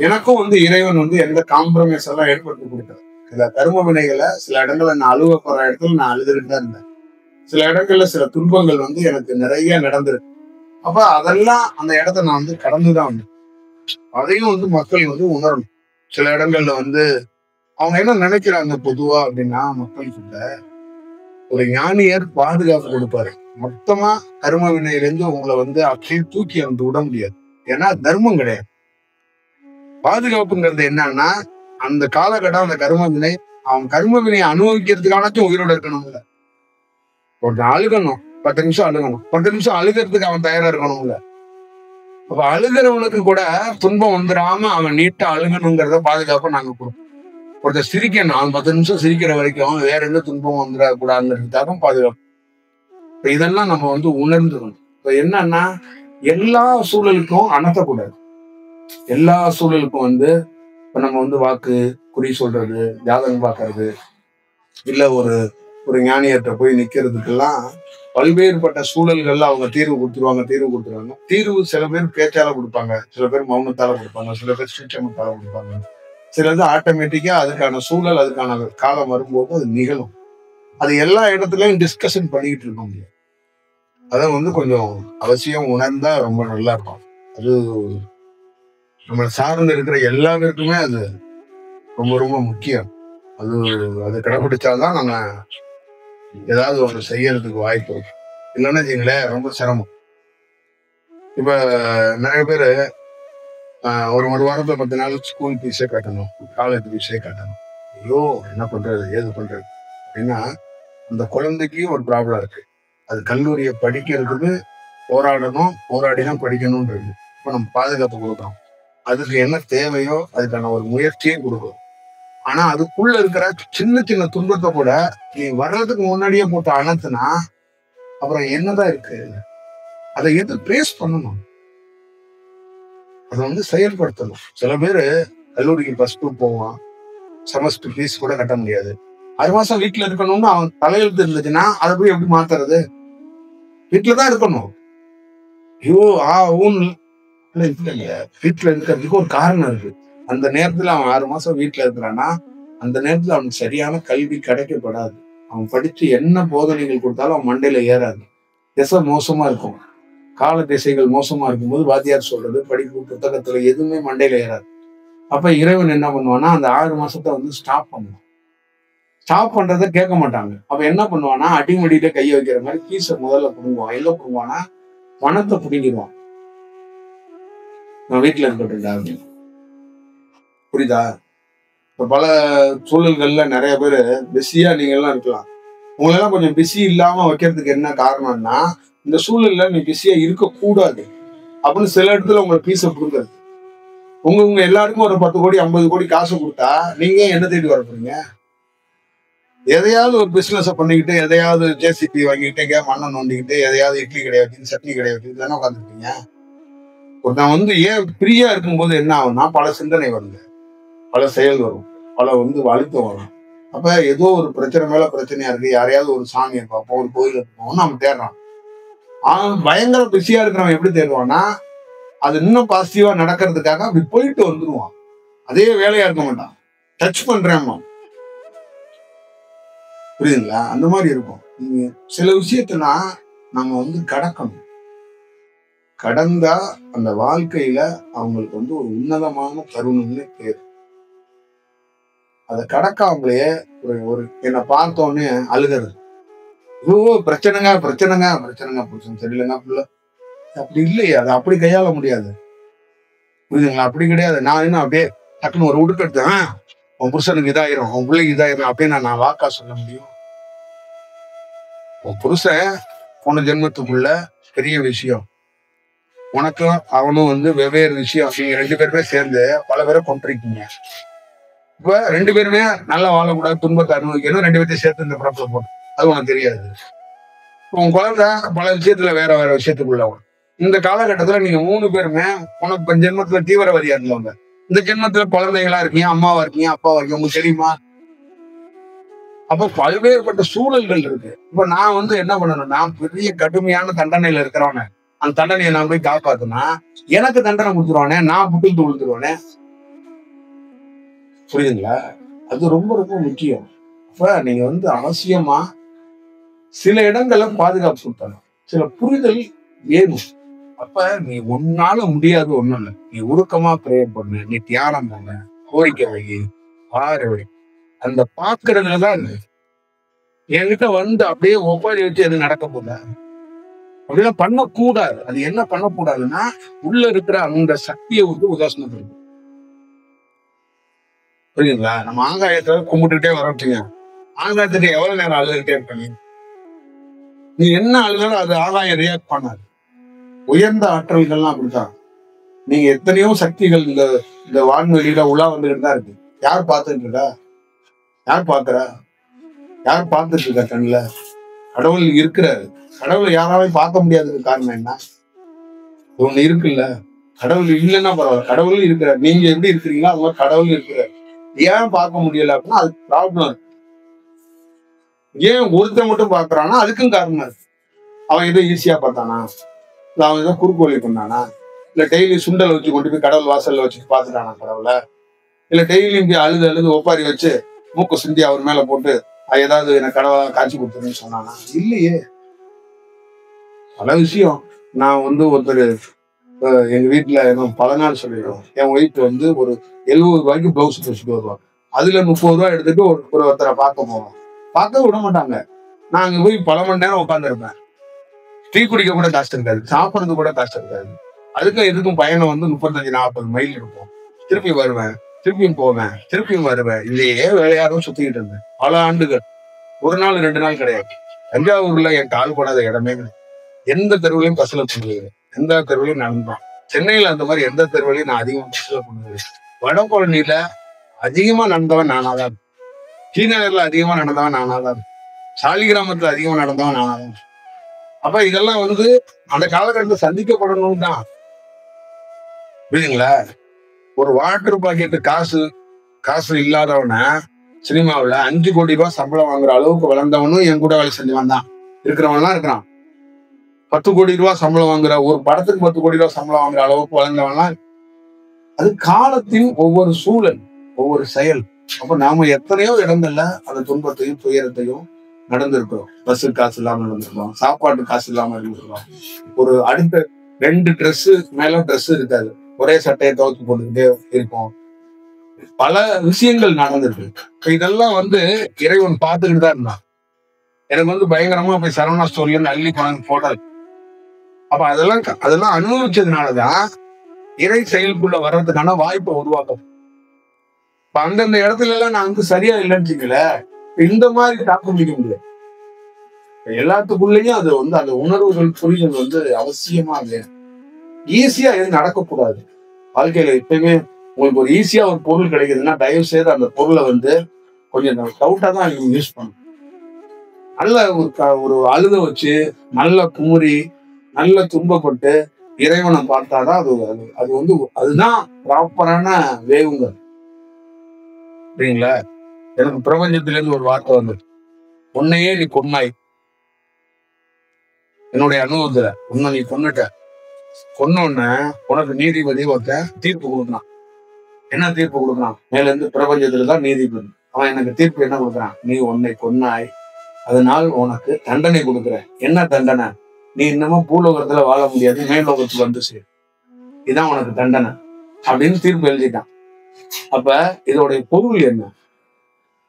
எனக்கும் வந்து இறைவன் வந்து எந்த காம்ப்ரமைஸ் எல்லாம் ஏற்படுத்தி கொடுத்தாரு. சில கரும வினைகளை சில இடங்கள்ல நான் அழுவ போற இடத்துல நான் அழுதுகிட்டு தான் இருந்தேன். சில இடங்கள்ல சில துன்பங்கள் வந்து எனக்கு நிறைய நடந்திருக்கு. அப்ப அதெல்லாம் அந்த இடத்த நான் வந்து கடந்துதான் வந்தேன். அதையும் வந்து மக்கள் வந்து உணரணும். சில இடங்கள்ல வந்து அவங்க என்ன நினைக்கிறாங்க பொதுவா அப்படின்னா, மக்கள் கிட்ட ஒரு ஞானியர் பாதுகாப்பு கொடுப்பாரு. மொத்தமா கரும வினையிலிருந்து உங்களை வந்து அப்படியே தூக்கி வந்து விட முடியாது. ஏன்னா தர்மம் கிடையாது. பாதுகாப்புங்கிறது என்னன்னா, அந்த காலகட்டம் அந்த கரும வினை அவன் கரும வினையை அனுபவிக்கிறதுக்கானாச்சும் உயிரோட இருக்கணும்ல. ஒருத்தன் அழுகணும், 10 நிமிஷம் அழுகணும், 10 நிமிஷம் அழுகிறதுக்கு அவன் தயாரா இருக்கணும்ல. அப்ப அழுகிறவனுக்கு கூட துன்பம் வந்துடாம அவன் நீட்டா அழுகணுங்கிறத பாதுகாப்பா நாங்க கொடுப்போம். ஒருத்தர் சிரிக்கணும், அவன் 10 நிமிஷம் சிரிக்கிற வரைக்கும் வேற எந்த துன்பம் வந்துடக்கூடாதுங்கிறதுக்காக பாதுகாப்பு. இப்ப இதெல்லாம் நம்ம வந்து உணர்ந்துக்கணும். இப்ப என்னன்னா, எல்லா சூழலுக்கும் அணத்தக்கூடாது. எல்லா சூழலுக்கும் வந்து இப்ப நம்ம வந்து வாக்கு குறி சொல்றது, ஜாதகம் பார்க்கறது, இல்ல ஒரு ஞானியர்கிட்ட போய் நிக்கிறதுக்கெல்லாம் பல்வேறுபட்ட சூழல்கள்ல அவங்க தீர்வு கொடுத்துருவாங்க. தீர்வு சில பேர் பேச்சால கொடுப்பாங்க, சில பேர் மௌனத்தால கொடுப்பாங்க, சில பேர் சூட்சமத்தால கொடுப்பாங்க. சிலது ஆட்டோமேட்டிக்கா அதுக்கான சூழல், அதுக்கான காலம் வரும்போது அது நிகழும். அது எல்லா இடத்துலயும் டிஸ்கஷன் பண்ணிக்கிட்டு இருக்க முடியாது. அதை வந்து கொஞ்சம் அவசியம் உணர்ந்தா ரொம்ப நல்லா இருக்கும். அது நம்மளை சார்ந்து இருக்கிற எல்லாருக்குமே அது ரொம்ப ரொம்ப முக்கியம். அது கடைபிடிச்சாதான் நம்ம ஏதாவது ஒன்று செய்யறதுக்கு வாய்ப்பு இருக்கு. இல்லைன்னா வச்சுங்களேன் ரொம்ப சிரமம். இப்ப நிறைய பேரு ஒரு வாரத்துல 10 நாள் ஸ்கூல் ஃபீஸே கட்டணும், காலேஜ் ஃபீஸே கட்டணும். ஐயோ என்ன பண்றது ஏது பண்றது அப்படின்னா, அந்த குழந்தைக்கு ஒரு ப்ராப்ளம் இருக்கு. அது கல்லூரியை படிக்கிறதுக்கு போராடிதான் படிக்கணும்ன்றது. இப்ப நம்ம பாதுகாப்பு கொடுக்கணும். அதுக்கு என்ன தேவையோ அதுக்கான ஒரு முயற்சியும் கொடுக்கணும். ஆனா அதுக்குள்ள இருக்கிற சின்ன சின்ன துன்பத்தை கூட நீ வர்றதுக்கு முன்னாடியே போட்டு அணைத்துனா அப்புறம் என்னதான் இருக்கு? அதை எது பேஸ் பண்ணணும், அதை வந்து செயல்படுத்தணும். சில பேரு கல்லூரிக்கு ஃபர்ஸ்ட் குரூப் போவான், செமஸ்டர் ஃபீஸ் கூட கட்ட முடியாது. 6 மாசம் வீட்டுல இருக்கணும்னு அவன் தலையெழுத்து இருந்துச்சுன்னா அதை போய் எப்படி மாத்துறது? வீட்டுலதான் இருக்கணும். ஐயோ ஊன்னு இல்ல, வீட்டுல இருக்கிறதுக்கு ஒரு காரணம் இருக்கு. அந்த நேரத்துல அவன் 6 மாசம் வீட்டுல இருக்கிறான்னா அந்த நேரத்துல அவனுக்கு சரியான கல்வி கிடைக்கப்படாது. அவன் படிச்சு என்ன போதனைகள் கொடுத்தாலும் அவன் மண்டையில ஏறாது. திசை மோசமா இருக்கும். கால திசைகள் மோசமா இருக்கும்போது வாத்தியார் சொல்றது, படிப்பு, புத்தகத்துல எதுவுமே மண்டையில ஏறாது. அப்ப இறைவன் என்ன பண்ணுவான்னா அந்த 6 மாசத்தை வந்து ஸ்டாப் பண்ணுவான். ஸ்டாப் பண்றதை கேட்க மாட்டாங்க. அப்ப என்ன பண்ணுவானா, அடிமடியில கையை வைக்கிற மாதிரி பீஸை முதல்ல புடுங்குவான். எங்க புடுங்குவானா, பணத்தை புடுங்கிடுவான். நான் வீட்டுல இருக்கட்டும், புரியுதா? இப்ப பல சூழல்கள்ல நிறைய பேரு பிஸியா நீங்க எல்லாம் இருக்கலாம். உங்களெல்லாம் கொஞ்சம் பிஸி இல்லாம வைக்கிறதுக்கு என்ன காரணம்னா, இந்த சூழல்ல நீ பிஸியா இருக்கக்கூடாது அப்படின்னு சில இடத்துல உங்களுக்கு பீஸை கொடுக்குறது. உங்க எல்லாருக்கும் ஒரு 10 கோடி 50 கோடி காசு கொடுத்தா நீங்க என்ன தேடி வர போறீங்க? எதையாவது ஒரு பிசினஸ் பண்ணிக்கிட்டு, எதையாவது ஜேசிபி வாங்கிட்டு, மண்ணை நோண்டிக்கிட்டு, எதையாவது இட்லி கிடையாது, சட்னி கிடையாது, தானே உட்காந்துருக்கீங்க. ஒருத்தன் வந்து ஏன் ஃப்ரீயா இருக்கும்போது என்ன ஆகும்னா, பல சிந்தனை வருங்க, பல செயல் வரும், பல வந்து அழுத்தம் வரும். அப்ப ஏதோ ஒரு பிரச்சனை மேல பிரச்சனையா இருக்கு, யாரையாவது ஒரு சாமியை பார்ப்போம், ஒரு கோயிலுக்கு போவோம்னு அவன் தேடுறான். அவன் பயங்கர பிஸியா இருக்கிறவன் எப்படி தேடுவான்னா, அது இன்னும் பாசிட்டிவா நடக்கிறதுக்காக அப்படி போயிட்டு வந்துருவான். அதே வேலையா இருக்க மாட்டான், டச் பண்றேன். புரியுதுங்களா? அந்த மாதிரி இருக்கும். நீங்க சில விஷயத்தெல்லாம் நம்ம வந்து கடக்கணும். கடந்தா அந்த வாழ்க்கையில அவங்களுக்கு வந்து ஒரு உன்னதமான தருணம்னு பேர். அதை கடக்காமலேயே ஒரு என்னை பார்த்தோன்னே அழுகிறது, பிரச்சனைங்க புருஷன் சரியில்லைங்க புள்ள, அப்படி இல்லையே. அதை அப்படி கையாள முடியாது. புரியுதுங்களா? அப்படி கிடையாது. நான் இன்னும் அப்படியே டக்குன்னு ஒரு உடுப்பு எடுத்தேன், உன் புருஷனுக்கு இதாயிரும், உன் பிள்ளைக்கு இதாயிரும் அப்படின்னு நான் வாக்கா சொல்ல முடியும்? உன் புருஷன் போன ஜென்மத்துக்குள்ள பெரிய விஷயம், உனக்கும் அவனும் வந்து வெவ்வேறு விஷயம். நீங்க 2 பேருமே சேர்ந்து பல பேரை கொண்டிருக்கீங்க. இப்ப 2 பேருமே நல்லா வாழக்கூடாது, துன்பத்தை அனுபவிக்கணும், 2 பேர்த்தையும் சேர்த்து இந்த படத்துல போடும். அது உனக்கு தெரியாது. உன் குழந்தை பல விஷயத்துல வேற விஷயத்துக்குள்ள இந்த காலகட்டத்துல நீங்க 3 பேருமே உனக்கு ஜென்மத்துல தீவிரவாதியா இருந்தவங்க, இந்த ஜென்மத்துல குழந்தைகளா இருக்கீங்க, அம்மாவா இருக்கீங்க, அப்பாவா இருக்கீங்க. உங்களுக்கு தெரியுமா? அப்ப பல்வேறுபட்ட சூழல்கள் இருக்கு. இப்ப நான் வந்து என்ன பண்ணணும்னா, பெரிய கடுமையான தண்டனையில இருக்கிறவன அந்த தண்டனையை நான் போய் காப்பாத்துனா எனக்கு தண்டனை கொடுத்துருவானே, நான் புட்டிட்டு விழுந்துருவானே. புரியுதுங்களா? அது ரொம்ப ரொம்ப முக்கியம். அப்ப நீங்க அவசியமா சில இடங்கள்ல பாதுகாப்பு கொடுத்தணும். சில புரிதல் வேணும். அப்ப நீ உன்னால முடியாது ஒண்ணும் இல்ல. நீ உருக்கமா பிரேயர் பண்ணு, நீ தியானம் பண்ணு, கோரிக்கை வை, பாரு. அந்த பாக்குறதுலதான் என்கிட்ட அப்படியே ஒப்பாரி வச்சு எது நடக்க போல அப்படிலாம் பண்ணக்கூடாது. அது என்ன பண்ணக்கூடாதுன்னா, உள்ள இருக்கிற அந்த சக்தியை உதாசனப்படுத்தும். புரியுதுங்களா? நம்ம ஆகாயத்தை கும்பிட்டுட்டே வரோட்டீங்க. ஆகாயத்துக்கு எவ்வளவு நேரம் அழுதுகிட்டே இருப்பீங்க? நீ என்ன அழுதாலும் அது ஆகாயம் ரியாக்ட் பண்ணாது. உயர்ந்த ஆற்றல்கள்லாம் அப்படித்தான். நீங்க எத்தனையோ சக்திகள் இந்த வான்வெளியில உலா வந்துகிட்டு தான் இருக்கு. யார் பார்த்துட்டு இருக்கா? யார் பாக்குறா? யார் பார்த்துட்டு இருக்கா? கண்ணுல கடவுள் இருக்கிறாரு. கடவுளை யாராலையும் பார்க்க முடியாததுக்கு காரணம் என்ன? ஒண்ணு இருக்குல்ல. கடவுள் இல்லைன்னா பரவாயில்ல, கடவுளும் இருக்கிறார். நீங்க எப்படி இருக்கிறீங்களோ அது மாதிரி கடவுள் இருக்கிறார். ஏன் பார்க்க முடியல அப்படின்னா அது ப்ராப்ளம். ஏன் ஒருத்தன் மட்டும் பாக்குறான்னா அதுக்கும் காரணம் இருக்கு. அவன் ஏதோ ஈஸியா பார்த்தானா, இல்ல அவன் ஏதோ குறுக்கு வழி பண்ணானா, இல்ல டெய்லி சுண்டல் வச்சு கொண்டு போய் கடவுள் வாசல்ல வச்சு பாத்துட்டானா கடவுளை, இல்ல டெய்லியும் போய் அழுது அழுது ஒப்பாரி வச்சு மூக்க சிந்தி அவர் மேல போட்டு ஏதாவது எனக்கு கடவுளா காட்சி கொடுத்துருன்னு சொன்னானா? இல்லையே. பல விஷயம். நான் ஒருத்தர் எங்க வீட்டுல பல நாள் சொல்லிடுவோம். என் ஒய்ஃப் ஒரு 70 ரூபாய்க்கு பிளவுஸ் தைச்சுட்டு வருவாங்க. அதுல 30 ரூபாய் எடுத்துட்டு ஒருத்தரை பார்க்க போவோம். பார்க்க விட மாட்டாங்க. நான் அங்க போய் பல மணி நேரம் உட்கார்ந்து இருப்பேன். டீ குடிக்க கூட காசு இருக்காது, சாப்பிடுறது கூட காசு இருக்காது. அதுக்கும் எதுக்கும் பயணம் 35-40 மைல் இருக்கும். திருப்பி வருவேன், திருப்பியும் போவேன், திருப்பியும் வருவேன். இல்லையே வேலையாரும் சுத்திக்கிட்டு இருந்தேன் பல ஆண்டுகள். ஒரு நாள் 2 நாள் கிடையாது. தஞ்சாவூர்ல என் கால் போடாத இடமே கிடையாது. எந்த தெருவுலையும் பஸ்ல போனது, எந்த தெருவுலையும் நடந்தான். சென்னையில அந்த மாதிரி எந்த தெருவுலையும் நான் அதிகமா பஸ்ல போனது. வடபழனியில அதிகமா நடந்தவன் நானாதான். டி நகர்ல அதிகமா நடந்தவன் நானாதான். சாலிகிராமத்துல அதிகமா நடந்தவன் நானாதான். அப்ப இதெல்லாம் அந்த காலகட்டத்தில் சந்திக்கப்படணும் தான். புரியுதுங்களா? ஒரு வாட்டர் பாக்கெட்டு காசு இல்லாதவன சினிமாவில் 5 கோடி ரூபாய் சம்பளம் வாங்குற அளவுக்கு வளர்ந்தவனும் என் கூட வேலை செஞ்சவன் தான். இருக்கிறவன்லாம் இருக்கிறான். 10 கோடி ரூபாய் சம்பளம் வாங்குற, ஒரு படத்துக்கு 10 கோடி ரூபாய் சம்பளம் வாங்குற அளவுக்கு வளர்ந்தவன்லாம். அது காலத்தின் ஒவ்வொரு சூழல், ஒவ்வொரு செயல். அப்ப நாம எத்தனையோ இடங்கள்ல அந்த துன்பத்தையும் துயரத்தையும் நடந்திருக்கிறோம். பஸ்ஸு காசு இல்லாம நடந்திருக்கோம், சாப்பாட்டு காசு இல்லாம இருந்திருக்கோம். ஒரு அடுத்த 2 ட்ரெஸ் மேல ட்ரெஸ் இருக்காது, ஒரே சட்டையை துவைச்சு போட்டுக்கிட்டே இருப்போம். பல விஷயங்கள் நடந்திருக்கு. இதெல்லாம் இறைவன் பார்த்துக்கிட்டு தான் இருந்தான். எனக்கு பயங்கரமா போய் சரவணா ஸ்டோர்ல அள்ளி பணம் போட்டாரு. அப்ப அதெல்லாம் அனுபவிச்சதுனாலதான் இறை செயலுக்குள்ள வர்றதுக்கான வாய்ப்பை உருவாக்கும். இப்ப அந்தந்த இடத்துல எல்லாம் நான் சரியா இல்லைன்னு வச்சுக்கல, இந்த மாதிரி தாக்கம் பிடிக்க முடியாது. எல்லாத்துக்குள்ளேயும் அது அந்த உணர்வுகள் புரிதல் அவசியமா ஈஸியா எதுவும் நடக்கக்கூடாது. வாழ்க்கையில எப்பயுமே உங்களுக்கு ஒரு ஈஸியா ஒரு பொருள் கிடைக்குதுன்னா தயவு செய்து அந்த பொருளை கொஞ்சம் டவுட்டா தான் நீங்க யூஸ் பண்ணணும். நல்ல ஒரு அழுத வச்சு, நல்ல குமுறி, நல்ல துன்பப்பட்டு இறைவனை பார்த்தாதான் அது அதுதான் ப்ராப்பரான வேவுங்க. சரிங்களா? எனக்கு பிரபஞ்சத்தில இருந்து ஒரு வார்த்தை உன்னையே நீ கொன்னாய். என்னுடைய அனுபவத்துல உன்னை நீ கொன்னுட்ட. கொன்னோன்னு உனக்கு நீதிபதி தீர்ப்பு கொடுக்குறான். என்ன தீர்ப்பு கொடுக்குறான்? மேல இருந்து பிரபஞ்சத்துலதான் நீதிபதி. அவன் எனக்கு தீர்ப்பு என்ன கொடுக்குறான்? நீ உன்னை கொன்னாய், அதனால் உனக்கு தண்டனை கொடுக்குறேன். என்ன தண்டனை? நீ இன்னமும் பூலோகத்துல வாழ முடியாது, மேலோகத்துக்கு சேரு. இதுதான் உனக்கு தண்டனை அப்படின்னு தீர்ப்பு எழுதிட்டான். அப்ப இதோடைய பொருள் என்ன?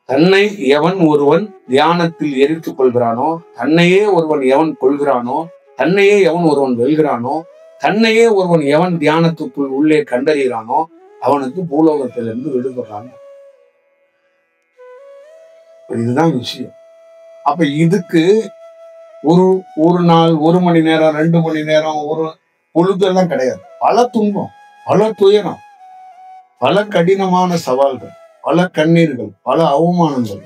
தன்னை எவன் ஒருவன் தியானத்தில் எரித்துக் கொள்கிறானோ, தன்னையே ஒருவன் எவன் கொள்கிறானோ, தன்னையே எவன் ஒருவன் வெல்கிறானோ, தன்னையே ஒருவன் எவன் தியானத்துக்குள் உள்ளே கண்டறிகிறானோ அவனுக்கு பூலோகத்திலிருந்து விடுபடுறாங்க. இதுதான் விஷயம். அப்ப இதுக்கு ஒரு நாள், 1 மணி நேரம், 2 மணி நேரம், ஒரு பொழுதெல்லாம் கிடையாது. பல துன்பம், பல துயரம், பல கடினமான சவால்கள், பல கண்ணீர்கள், பல அவமானங்கள்,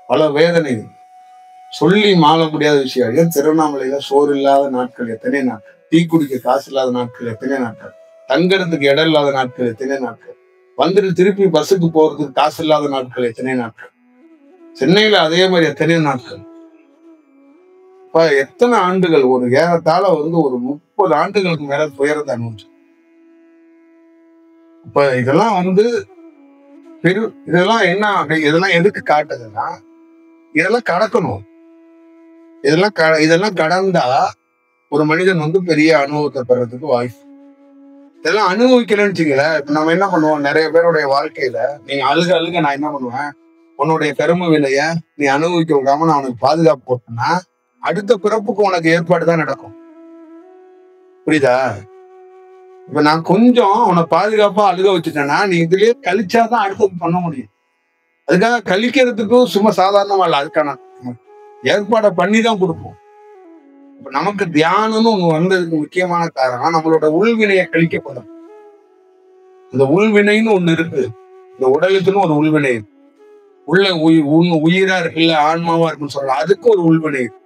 பல வேதனைகள், சொல்லி மாற முடியாத விஷயம். ஏன் திருவண்ணாமலையில சோறு இல்லாத நாட்கள் எத்தனை நாட்கள், டீ குடிக்க காசு இல்லாத நாட்கள் எத்தனை நாட்கள், தங்கறதுக்கு இடம் இல்லாத நாட்கள் எத்தனை நாட்கள், வந்துட்டு திருப்பி பஸ்ஸுக்கு போறதுக்கு காசு இல்லாத நாட்கள் எத்தனை நாட்கள், சென்னையில அதே மாதிரி எத்தனை நாட்கள். இப்ப எத்தனை ஆண்டுகள், ஒரு ஏறத்தாழ ஒரு 30 ஆண்டுகளுக்கு மேல துயரத்தை அனுபவிச்சு. இப்ப இதெல்லாம் இதெல்லாம் என்ன இதெல்லாம் எதுக்கு காட்டுதுன்னா, இதெல்லாம் கடக்கணும். இதெல்லாம் கடந்தா ஒரு மனிதன் பெரிய அனுபவத்தை பெறதுக்கு வாய்ப்பு. இதெல்லாம் அனுபவிக்கலன்னு வச்சுங்களேன். இப்ப நம்ம என்ன பண்ணுவோம், நிறைய பேருடைய வாழ்க்கையில நீங்க அழுக நான் என்ன பண்ணுவேன், உன்னுடைய கரும விலைய நீ அனுபவிக்க விடாம நான் உனக்கு பாதுகாப்பு போட்டேன்னா அடுத்த பிறப்புக்கு உனக்கு ஏற்பாடுதான் நடக்கும். புரியுதா? இப்ப நான் கொஞ்சம் உன்னை பாதுகாப்பா அழுக வச்சுட்டேன்னா நீ இதுலயே கழிச்சாதான் அடுத்தது பண்ண முடியும். அதுக்காக கழிக்கிறதுக்கும் சும்மா சாதாரணமா இல்ல, அதுக்கான ஏற்பாடை பண்ணி தான் கொடுப்போம். இப்ப நமக்கு தியானம்னு ஒண்ணு வந்ததுக்கு முக்கியமான காரணம் நம்மளோட உள்வினையை கழிக்கப்படும். இந்த உள்வினைன்னு ஒண்ணு இருக்கு. இந்த உடலுக்குன்னு ஒரு உள்வினை இருக்கு. உள்ள உயிரா இருக்குல்ல, ஆன்மாவா இருக்குன்னு சொல்லலாம், அதுக்கு ஒரு உள்வினை இருக்கு.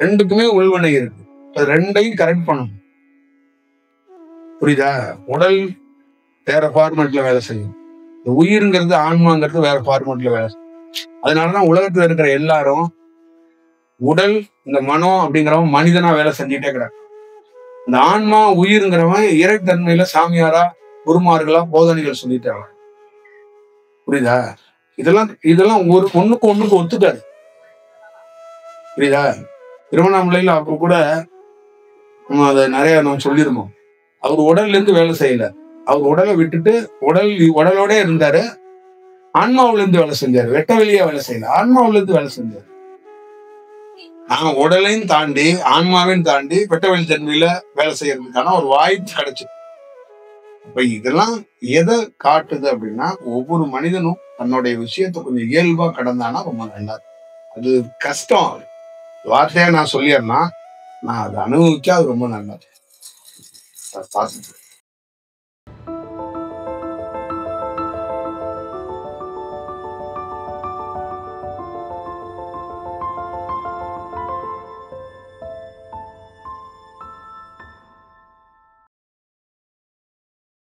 ரெண்டுக்குமே உள்வினை இருக்கு. அது ரெண்டையும் கரெக்ட் பண்ணணும். புரியுதா? உடல் வேற ஃபார்மேட்ல வேலை செய்யும், இந்த உயிருங்கிறது ஆன்மாங்கிறது வேற ஃபார்மேட்ல வேலை செய்யும். அதனாலதான் உலகத்துல இருக்கிற எல்லாரும் உடல் இந்த மனம் அப்படிங்கிறவன் மனிதனா வேலை செஞ்சுட்டே கிடக்கு. இந்த ஆன்மா உயிருங்கிறவன் இறைத்தன்மையில சாமியாரா குருமார்களா போதனைகள் சொல்லிட்டாங்க. புரியுதா? இதெல்லாம் ஒண்ணுக்கு ஒத்துக்காது. புரியுதா? திருவண்ணாமலையில அப்ப கூட நம்ம அதை நிறைய நம்ம சொல்லியிருந்தோம். அவர் உடல்ல இருந்து வேலை செய்யல, அவர் உடலை விட்டுட்டு உடலோட இருந்தாரு, ஆன்மாவில இருந்து வேலை செஞ்சாரு. வெட்ட வெளியா வேலை செய்யல, ஆன்மாவில இருந்து வேலை செஞ்சாரு. நாங்க உடலையும் தாண்டி ஆன்மாவையும் தாண்டி வெட்டவெளி தன்மையில வேலை செய்யறதுக்கான ஒரு வாய்ப்பு கிடைச்சு. அப்ப இதெல்லாம் எதை காட்டுது அப்படின்னா, ஒவ்வொரு மனிதனும் தன்னுடைய விஷயத்த கொஞ்சம் இயல்பா கடந்தானா ரொம்ப நல்லா. அது கஷ்டம், வார்த்தையா நான் சொல்லிடுறேன்னா நான் அதை அனுபவிச்சா அது ரொம்ப நல்லது.